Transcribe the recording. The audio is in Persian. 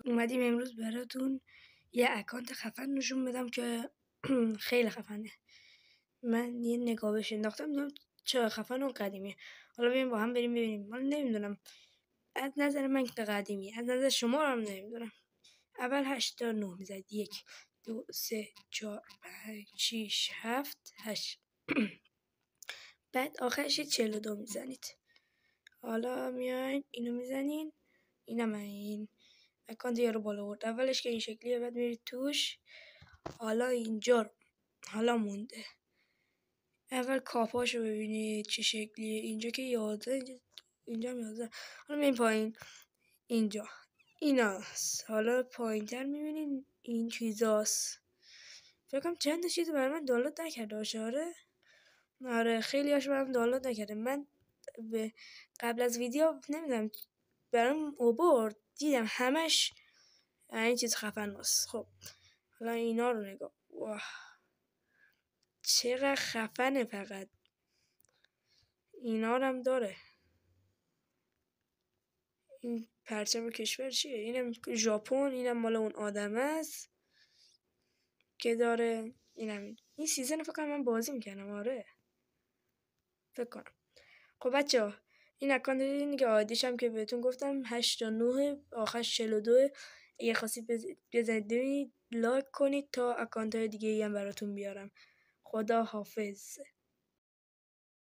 اومدیم امروز براتون یه اکانت خفن نشون بدم که خیلی خفنه. من یه نگاه بهش انداختم دیدم چه خفن و قدیمیه. حالا بیایم با هم بریم ببینیم. من نمیدونم از نظر من که قدیمی، از نظر شما رو هم نمیدونم. اول 8 تا 9 میزنید. 1 2 3 4 5 6 7 8 بعد آخرش 42 میزنید. حالا میاین اینو میزنین. اینم این اکانت یارو بالا برد. اولش که این شکلیه، بعد میرید توش. حالا اینجا حالا مونده. اول کاپاشو ببینید چه شکلیه. اینجا که 11، اینجا هم 11. حالا میریم پایین. اینجا ایناست. حالا پایین تر میبینین این چیزاست. فکر کنم چند چیز برای من دانلود نکرده باشه. آره خیلی هاش برام دانلود نکرده. من به قبل از ویدیو نمیدونم برام اوورد، دیدم همش این چیز خفن هست. خب حالا اینا رو نگاه. واه چقدر خفنه. فقط اینا رو هم داره. این پرچم کشور چیه؟ اینم ژاپن. اینم مال اون آدم است که داره. این سیزن فکر کنم من بازی میکنم. آره فکر کنم. خب بچه این اکانت دیدین که عادیش هم که بهتون گفتم 8 تا 9 آخرش 42. اگه خواستید بزنید ببینید، لایک کنید تا اکانت های دیگه هم براتون بیارم. خدا حافظ.